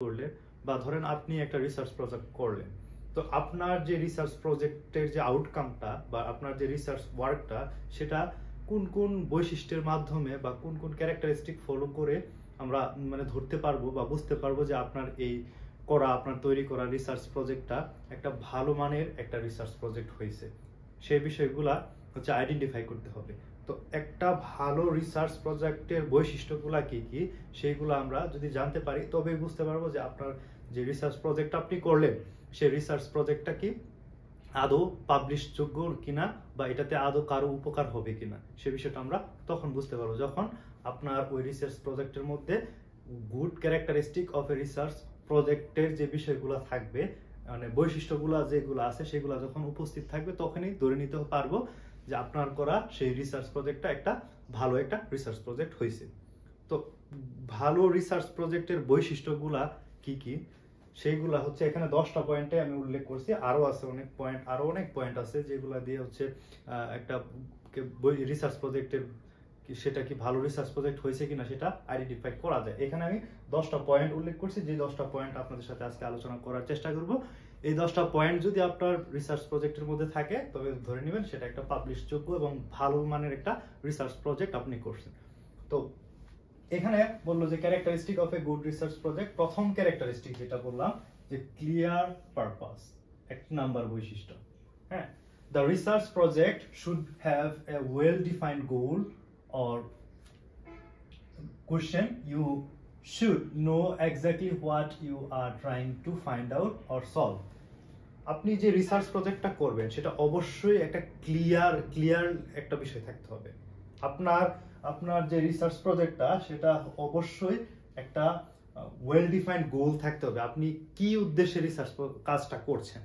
করলেন বা ধরেন আপনি একটা রিসার্চ প্রজেক্ট করলেন, তো আপনার যে রিসার্চ প্রজেক্টের যে আউটকামটা বা আপনার যে রিসার্চ ওয়ার্কটা সেটা কোন কোন বৈশিষ্ট্যের মাধ্যমে বা কোন কোন ক্যারেক্টারিস্টিক ফলো করে আমরা মানে ধরতে পারবো বা বুঝতে পারবো যে আপনার এই আপনার তৈরি করা রিসার্চ প্রজেক্টটা একটা ভালো মানের একটা রিসার্চ প্রজেক্ট হয়েছে, সেই বিষয়গুলা হচ্ছে আইডেন্টিফাই করতে হবে। তো একটা ভালো রিসার্চ প্রজেক্টের বৈশিষ্ট্যগুলা কি কি সেইগুলো আমরা যদি জানতে পারি তবেই বুঝতে পারবো যে আপনার যে রিসার্চ প্রজেক্ট আপনি করলেন সেই রিসার্চ প্রজেক্টটা কি আদৌ পাবলিশ যোগ্য কিনা বা এটাতে আদৌ কারো উপকার হবে কিনা সে বিষয়টা আমরা তখন বুঝতে পারবো, যখন আপনার ওই রিসার্চ প্রজেক্টের মধ্যে good characteristic of a research প্রজেক্টের যে বিষয়গুলো থাকবে, মানে বৈশিষ্ট্যগুলো যেগুলো আছে সেগুলো যখন উপস্থিত থাকবে তখনই ধরে নিতে পারবো যে আপনার করা সেই রিসার্চ প্রজেক্টটা একটা ভালো একটা রিসার্চ প্রজেক্ট হয়েছে। তো ভালো রিসার্চ প্রজেক্টের বৈশিষ্ট্যগুলা কি কি সেইগুলা হচ্ছে এখানে 10টা পয়েন্টে আমি উল্লেখ করছি, আরো আছে অনেক পয়েন্ট আছে যেগুলা দিয়ে হচ্ছে একটা রিসার্চ প্রজেক্টের সেটা কি ভালো রিসার্চ প্রজেক্ট হয়েছে কিনা সেটা আইডেন্টিফাই করা যায়। এখানে আমি 10টা পয়েন্ট উল্লেখ করছি, যে 10টা পয়েন্ট আপনাদের সাথে আজকে আলোচনা করার চেষ্টা করব। এই 10টা পয়েন্ট যদি আপনার রিসার্চ প্রজেক্টের মধ্যে থাকে তবে ধরে নেবেন সেটা একটা পাবলিশ যোগ্য এবং ভালো মানের একটা রিসার্চ প্রজেক্ট আপনি করছেন। তো এখানে বললো যে characteristic of a good research project, প্রথম ক্যারেক্টারিস্টিক যেটা বললাম যে ক্লিয়ার পারপাস, এক নাম্বার বৈশিষ্ট্য। হ্যাঁ, the research project should have a well defined goal or question. You should know exactly what you are trying to find out or solve. আপনি যে research প্রজেক্টটা করবেন সেটা অবশ্যই একটা ক্লিয়ার একটা বিষয় থাকতে হবে। আপনার যে রিসার্চ প্রজেক্টটা সেটা অবশ্যই একটা ওয়েল ডিফাইন্ড গোল থাকতে হবে, আপনি কি উদ্দেশ্যে রিসার্চ কাজটা করছেন।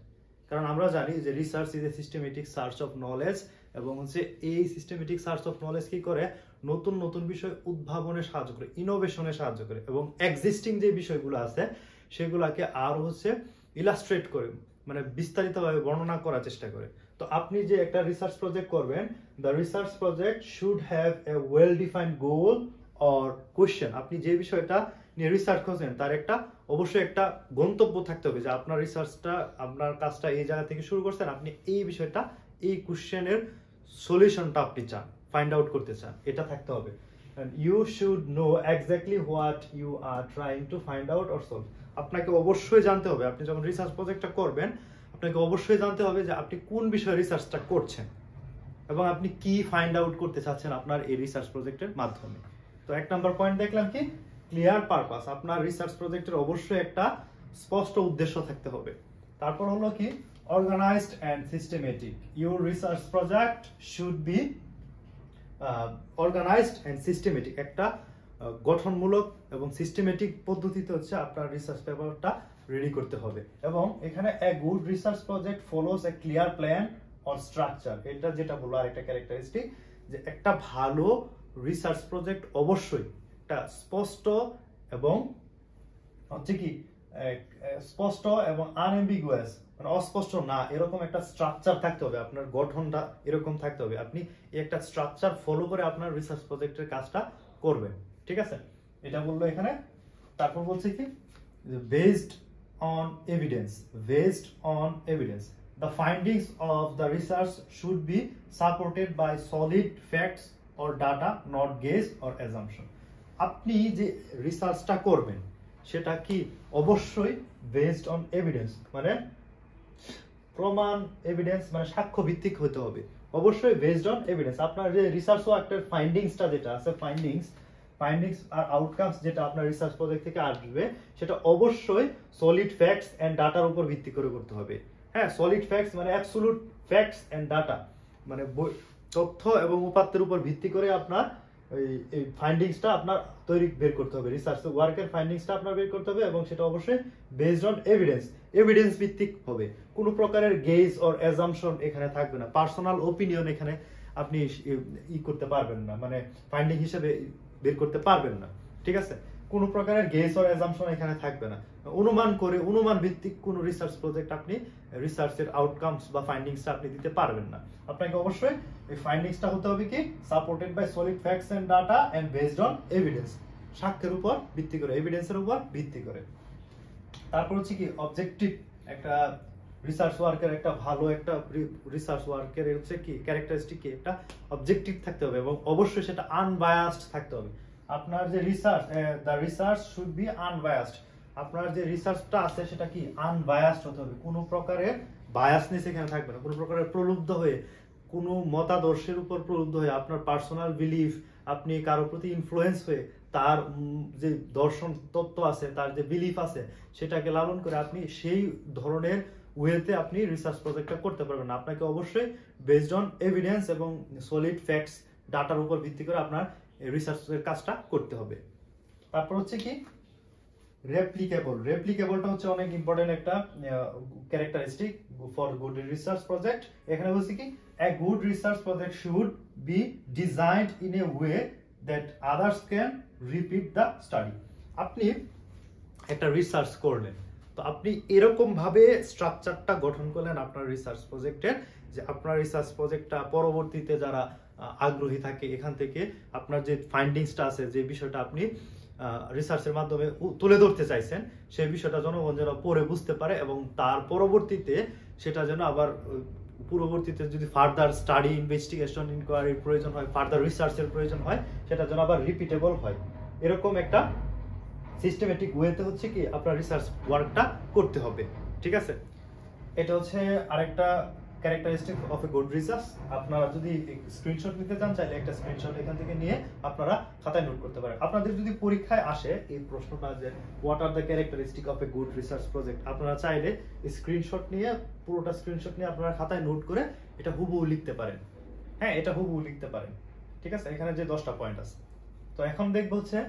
কারণ আমরা জানি যে research is a systematic search of knowledge, এবং হচ্ছে এই সিস্টেমেটিক সার্চ অফ নলেজ কি করে, নতুন নতুন বিষয় উদ্ভাবনে সাহায্য করে, ইনোভেশনে সাহায্য করে, এবং এক্সিস্টিং যে বিষয়গুলো আছে সেগুলোকে আরো হচ্ছে ইলাস্ট্রেট করে, মানে বিস্তারিতভাবে বর্ণনা করার চেষ্টা করে। তো আপনি যে একটা রিসার্চ প্রজেক্ট করবেন, the research project should have a well defined goal or question. আপনি যে বিষয়টা নিয়ে রিসার্চ করছেন তার একটা অবশ্যই একটা গন্তব্য থাকতে হবে, যে আপনার রিসার্চটা, আপনার কাজটা এই জায়গা থেকে শুরু করছেন, আপনি এই বিষয়টা, এই কোয়েশ্চেনের সলিউশনটা আপনি চান, ফাইন্ড আউট করতে চান, এটা থাকতে হবে। You should know exactly what you are trying to find out or solve. আপনাকে অবশ্যই জানতে হবে, আপনি যখন রিসার্চ প্রজেক্টটা করবেন আপনাকে অবশ্যই জানতে হবে যে আপনি কোন বিষয়ে রিসার্চটা করছেন এবং আপনি কি ফাইন্ড আউট করতে চাচ্ছেন আপনার এই রিসার্চ প্রজেক্টের মাধ্যমে। তো এক নাম্বার পয়েন্ট দেখলাম কি ক্লিয়ার পারপাস, আপনার রিসার্চ প্রজেক্টের অবশ্যই একটা স্পষ্ট উদ্দেশ্য থাকতে হবে। তারপর হলো কি organised and systematic, your research project should be organised and systematic, একটা গঠনমূলক এবং সিস্টেমেটিক পদ্ধতিতে হচ্ছে আপনার রিসার্চ পেপারটা রেডি করতে হবে। এবং এখানে a good research project follows A clear plan or structure, এটা যেটা বললো আরেকটা ক্যারেক্টারিস্টিক, যে একটা ভালো রিসার্চ প্রজেক্ট অবশ্যই একটা স্পষ্ট এবং হচ্ছে কি স্পষ্ট এবং আনএম্বিগুয়াস, মানে অস্পষ্ট না এরকম একটা স্ট্রাকচার থাকতে হবে, আপনার গঠনটা এরকম থাকতে হবে, আপনি এই একটা স্ট্রাকচার ফলো করে আপনার রিসার্চ প্রজেক্টের কাজটা করবেন। ঠিক আছে, এটা বললো এখানে। তারপর বলছে কি based on evidence, the findings of the research should be supported by solid facts or data, not guess or assumption. আপনি যে রিসার্চটা করবেন সেটা কি অবশ্যই বেসড অন এভিডেন্স, মানে প্রমাণ, এভিডেন্স মানে সাক্ষ্য ভিত্তিক হতে হবে, অবশ্যই বেসড অন এভিডেন্স। আপনার যে রিসার্চ ওয়ার্কের ফাইন্ডিংসটা যেটা আছে, ফাইন্ডিংস আর আউটকামস যেটা আপনার রিসার্চ প্রজেক্ট থেকে আসবে সেটা অবশ্যই সলিড ফ্যাক্টস এন্ড ডাটার উপর ভিত্তি করে করতে হবে। হ্যাঁ, সলিড ফ্যাক্টস মানে অ্যাবসলিউট ফ্যাক্টস এন্ড ডাটা, মানে তথ্য এবং উপাত্তের উপর ভিত্তি করে আপনার এই ফাইন্ডিংসটা আপনার বের করতে হবে, রিসার্চ ওয়ার্কের ফাইন্ডিংসটা আপনার বের করতে হবে, এবং সেটা অবশ্যই বেসড অন এভিডেন্স ভিত্তিক হবে। কোনো প্রকারের গেজ অর অ্যাজাম্পশন এখানে থাকবে না, পার্সোনাল ওপিনিয়ন এখানে আপনি করতে পারবেন না, মানে ফাইন্ডিং হিসেবে বের করতে পারবেন না। ঠিক আছে, কোনো প্রকারের গেস অর অ্যাজাম্পশন এখানে থাকবে না, অনুমান ভিত্তিক কোনো রিসার্চ প্রজেক্ট আপনি রিসার্চের আউটকামস বা ফাইন্ডিংসটা আপনি দিতে পারবেন না। আপনাকে অবশ্যই এই ফাইন্ডিংসটা হতে হবে কি supported by solid facts and data and based on evidence, সাক্ষ্যের উপর ভিত্তি করে, এভিডেন্সের উপর ভিত্তি করে। তারপর হচ্ছে কি অবজেক্টিভ, একটা রিসার্চ ওয়ার্কের একটা ভালো একটা রিসার্চ ওয়ার্কের হচ্ছে কি ক্যারেক্টারিস্টিক কি একটা অবজেক্টিভ থাকতে হবে এবং অবশ্যই সেটা আনবায়াসড থাকতে হবে। আপনার যে research, the research should B unbiased. আপনার যে রিসার্চটা আছে সেটা কি আনবায়াসড হতে হবে, কোনো প্রকারের বায়াসনেস এখানে থাকবে না, কোনো প্রকারের প্রলুব্ধ হয়ে, কোনো মতাদর্শের উপর প্রলুব্ধ হয়ে, আপনার পার্সোনাল বিলিফ, আপনি কারোর প্রতি ইনফ্লুয়েন্স হয়ে তার যে দর্শন তত্ত্ব আছে, তার যে বিলিফ আছে সেটাকে লালন করে আপনি সেই ধরনের ওয়েতে আপনি রিসার্চ প্রজেক্টটা করতে পারবেন না। আপনাকে অবশ্যই বেসড অন এভিডেন্স এবং সলিড ফ্যাক্টস ডাটার উপর ভিত্তি করে আপনার রিসার্চের কাজটা করতে হবে। তারপর হচ্ছে কি রেপ্লিকেবল। রেপ্লিকেবলটা হচ্ছে অনেক ইম্পর্টেন্ট একটা characteristic for good research project. এখানে বলছি কি a good research project should be designed in a way that others can repeat the study. আপনি একটা রিসার্চ করলেন, তো আপনি এরকম ভাবে স্ট্রাকচারটা গঠন করলেন আপনার রিসার্চ প্রজেক্টের, যে আপনার রিসার্চ প্রজেক্টটা পরবর্তীতে যারা আগ্রহী থাকে এখান থেকে আপনার যে ফাইন্ডিংসটা আছে, যে বিষয়টা আপনি রিসার্চের মাধ্যমে তুলে ধরতে চাইছেন, সেই বিষয়টা জনগণ যেন পড়ে বুঝতে পারে এবং তার পরবর্তীতে সেটা যেন আবার পূর্ববর্তীতে যদি ফার্দার স্টাডি, ইনভেস্টিগেশন, ইনকোয়ারির প্রয়োজন হয়, ফার্দার রিসার্চের প্রয়োজন হয়, সেটা যেন আবার রিপিটেবল হয়। এরকম একটা সিস্টেমেটিক ওয়েতে হচ্ছে কি আপনার রিসার্চ ওয়ার্কটা করতে হবে। ঠিক আছে, এটা হচ্ছে আরেকটা characteristic of a good research. আপনারা যদি স্ক্রিনশট নিতে চান, চাইলে একটা স্ক্রিনশট এখান থেকে নিয়ে আপনারা খাতায় নোট করতে পারেন। আপনাদের যদি পরীক্ষায় আসে এই প্রশ্নটা যে what are the characteristic of a good research project, আপনারা চাইলে স্ক্রিনশট নিয়ে, পুরোটা স্ক্রিনশট নিয়ে আপনারা খাতায় নোট করে এটা হুবহু লিখতে পারেন। হ্যাঁ, এটা হুবহু লিখতে পারেন। ঠিক আছে, এখানে যে 10টা পয়েন্ট আছে। তো এখন দেখবো হচ্ছে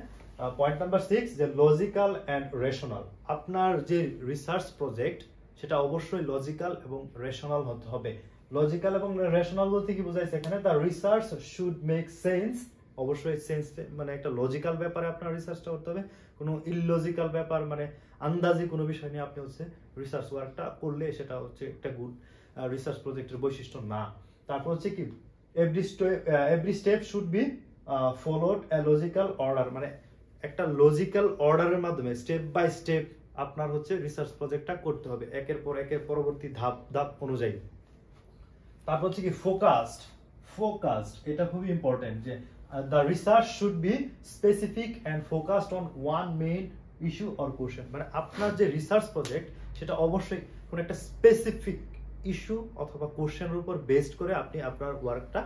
পয়েন্ট নাম্বার 6, যে লজিক্যাল অ্যান্ড রেশনাল। আপনার যে রিসার্চ প্রজেক্ট সেটা অবশ্যই লজিক্যাল এবং রেশনাল হতে হবে। লজিক্যাল এবং রেশনাল বলতে কি বোঝাইছে এখানে, the research should make sense. অবশ্যই সেন্স মানে একটা লজিক্যাল ব্যাপারে আপনার রিসার্চটা করতে হবে। কোনো ইললজিক্যাল ব্যাপার মানে আন্দাজি কোনো বিষয় নিয়ে আপনি হচ্ছে রিসার্চ ওয়ার্কটা করলে সেটা হচ্ছে একটা গুড রিসার্চ প্রজেক্টের বৈশিষ্ট্য না। তারপর হচ্ছে কি every step should be followed A logical order, মানে একটা লজিক্যাল অর্ডারের মাধ্যমে স্টেপ বাই স্টেপ আপনার হচ্ছে রিসার্চ প্রজেক্টটা করতে হবে, একের পর একের পরবর্তী ধাপ ধাপ অনুযায়ী। তারপর হচ্ছে কি ফোকাসড, এটা খুবই ইম্পর্টেন্ট, যে the research should be specific and focused on one main issue or question. মানে আপনার যে রিসার্চ প্রজেক্ট সেটা অবশ্যই কোন একটা স্পেসিফিক ইস্যু অথবা কোশ্চেনের উপর বেসড করে আপনি আপনার ওয়ার্কটা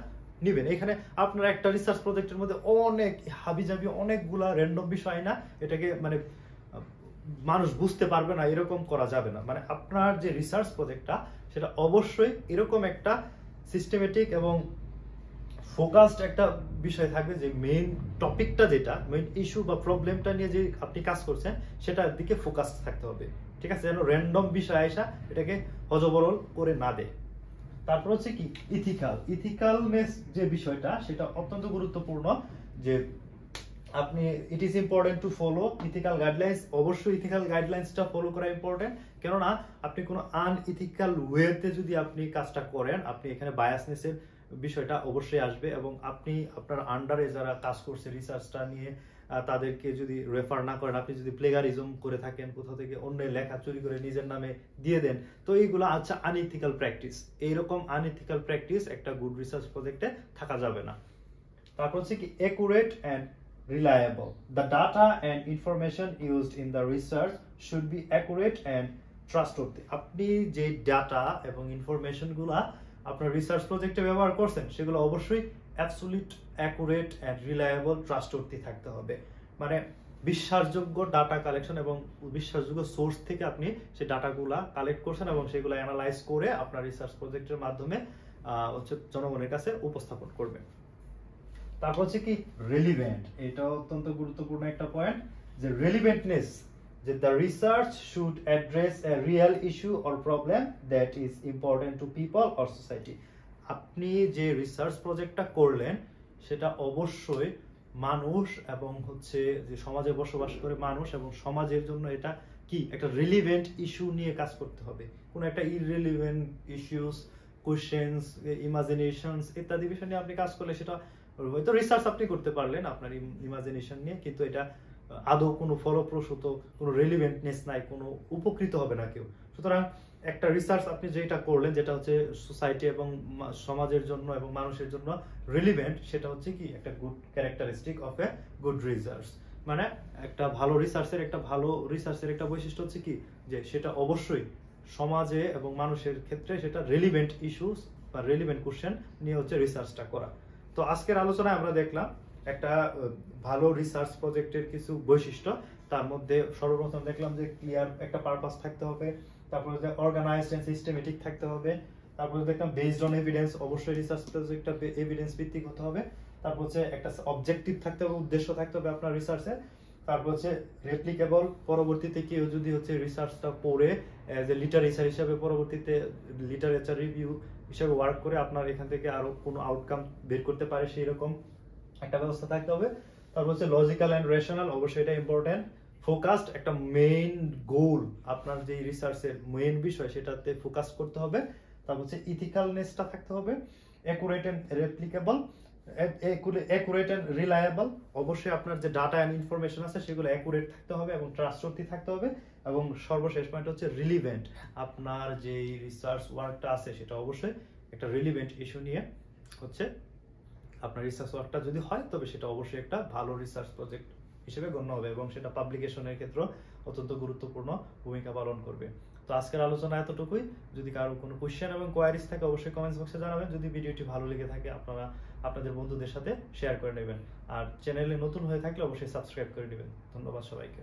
নিবেন। এখানে আপনার একটা রিসার্চ প্রজেক্টের মধ্যে অনেক হাবিজাবি অনেকগুলা র্যান্ডম বিষয় না, এটাকে মানে মানুষ বুঝতে পারবে না, এরকম করা যাবে না। মানে আপনার যে রিসার্চ প্রজেক্টটা সেটা অবশ্যই এরকম একটা সিস্টেমেটিক এবং ফোকাসড একটা বিষয় থাকবে, যে মেইন টপিকটা, যেটা মেইন ইস্যু বা প্রবলেমটা নিয়ে যে আপনি কাজ করছেন সেটার দিকে ফোকাস থাকতে হবে। ঠিক আছে, যেন র্যান্ডম বিষয় আইসা এটাকে হজবরল করে না দেয়। তারপর হচ্ছে কি ইথিক্যালনেস যে বিষয়টা সেটা অত্যন্ত গুরুত্বপূর্ণ, যে আপনি it is important to follow ethical guidelines. অবশ্যই ইথিক্যাল গাইডলাইন্সটা ফলো করা ইম্পর্টেন্ট, কেননা আপনি কোনো আনইথিক্যাল ওয়েতে যদি আপনি কাজটা করেন, আপনি এখানে বায়াসনেসের বিষয়টা অবশ্যই আসবে এবং আপনি আপনার আন্ডারে যারা কাজ করছে রিসার্চটা নিয়ে তাদেরকে যদি রেফার না করেন, আপনি যদি প্লেগারিজম করে থাকেন, কোথাও থেকে অন্যের লেখা চুরি করে নিজের নামে দিয়ে দেন, তো এইগুলো আচ্ছা আনইথিক্যাল প্র্যাকটিস। এইরকম আনইথিক্যাল প্র্যাকটিস একটা গুড রিসার্চ প্রজেক্টে থাকা যাবে না। তারপর হচ্ছে কি accurate and reliable. The data and information used in the research should be accurate and trustworthy. আপনি যে ডাটা এবং ইনফরমেশন গুলা আপনার রিসার্চ প্রজেক্টে ব্যবহার করছেন সেগুলো অবশ্যই অ্যাবসলিউট, অ্যাকুরেট এন্ড রিলায়েবল, ট্রাস্টওয়ার্থি থাকতে হবে। মানে বিশ্বাসযোগ্য ডাটা কালেকশন এবং বিশ্বাসযোগ্য সোর্স থেকে আপনি সেই ডাটাগুলা কালেক্ট করছেন এবং সেগুলো অ্যানালাইজ করে আপনার রিসার্চ প্রজেক্টের মাধ্যমে হচ্ছে জনগণের কাছে উপস্থাপন করবেন। তারপর হচ্ছে কি রেলিভেন্ট, এটা অত্যন্ত গুরুত্বপূর্ণ একটা পয়েন্ট, যে রেলিভেন্টনেস, যে the research should address A real issue or problem that is important to people or society. আপনি যে রিসার্চ প্রজেক্টটা করলেন সেটা অবশ্যই মানুষ এবং হচ্ছে যে সমাজে বসবাস করে মানুষ এবং সমাজের জন্য এটা কি একটা রিলিভেন্ট ইস্যু নিয়ে কাজ করতে হবে। কোনো একটা ইররিলিভেন্ট ইস্যুস, কোশ্চেন্স, ইমাজিনেশনস ইত্যাদি বিষয় নিয়ে আপনি কাজ করলে সেটা হয়তো রিসার্চ আপনি করতে পারলেন আপনার ইমাজিনেশন নিয়ে, কিন্তু এটা আদৌ কোনো ফলপ্রসূ, কোনো রেলিভেন্টনেস নাই, কোনো উপকৃত হবে না কেউ। সুতরাং একটা রিসার্চ আপনি যেটা করলেন, যেটা হচ্ছে সোসাইটি এবং সমাজের জন্য এবং মানুষের জন্য রিলিভেন্ট, সেটা হচ্ছে কি একটা good characteristic of a good research. মানে একটা ভালো রিসার্চের একটা বৈশিষ্ট্য হচ্ছে কি, যে সেটা অবশ্যই সমাজে এবং মানুষের ক্ষেত্রে সেটা রেলিভেন্ট ইস্যুস বা রেলিভেন্ট কোশ্চেন নিয়ে হচ্ছে রিসার্চটা করা। তো আজকের আলোচনায় আমরা দেখলাম একটা ভালো রিসার্চ প্রজেক্টের কিছু বৈশিষ্ট্য। তার মধ্যে সর্বপ্রথম দেখলাম যে ক্লিয়ার একটা পারপাস থাকতে হবে, তারপরে যে অর্গানাইজড এন্ড সিস্টেমেটিক থাকতে হবে, তারপরে দেখলাম বেসড অন এভিডেন্স, অবশ্যই রিসার্চ প্রজেক্টটা এভিডেন্স ভিত্তিক হতে হবে, তারপর হচ্ছে একটা অবজেক্টিভ থাকতে হবে, উদ্দেশ্য থাকতে হবে আপনার রিসার্চে, তারপর হচ্ছে রেপ্লিকেবল, পরবর্তীতে কেউ যদি হচ্ছে রিসার্চটা পড়ে যে লিটারেচার হিসাবে পরবর্তীতে লিটারেচার রিভিউ হিসাবে ওয়ার্ক করে আপনার এখান থেকে আরো কোনো আউটকাম বের করতে পারে, সেই রকম একটা ব্যবস্থা থাকতে হবে। তারপর হচ্ছে লজিক্যাল এন্ড রেশনাল, অবশ্যই এটা ইম্পর্টেন্ট। ফোকাসড, একটা মেইন গোল, আপনার যে রিসার্চের মেইন বিষয় সেটাতে ফোকাস করতে হবে। তারপর হচ্ছে ইথিক্যালনেসটা থাকতে হবে। Accurate and replicable, accurate and reliable, অবশ্যই আপনার যে ডাটা এন্ড ইনফরমেশন আছে সেগুলো অ্যাকুরেট থাকতে হবে এবং ট্রাস্টওয়ার্দি থাকতে হবে। এবং সর্বশেষ পয়েন্ট হচ্ছে রিলিভেন্ট, আপনার যে রিসার্চ ওয়ার্কটা আছে সেটা অবশ্যই একটা রিলিভেন্ট ইস্যু নিয়ে হচ্ছে আপনার রিসার্চ ওয়ার্কটা যদি হয়, তবে সেটা অবশ্যই একটা ভালো রিসার্চ প্রজেক্ট হিসেবে গণ্য হবে এবং সেটা পাবলিকেশনের ক্ষেত্রে অত্যন্ত গুরুত্বপূর্ণ ভূমিকা পালন করবে। তো আজকের আলোচনা এতটুকুই। যদি কারো কোনো কোয়েশ্চেন এবং কোয়ারিজ থাকে অবশ্যই কমেন্টস বক্সে জানাবেন। যদি ভিডিওটি ভালো লেগে থাকে আপনারা আপনাদের বন্ধুদের সাথে শেয়ার করে নেবেন। আর চ্যানেলে নতুন হয়ে থাকলে অবশ্যই সাবস্ক্রাইব করে নেবেন। ধন্যবাদ সবাইকে।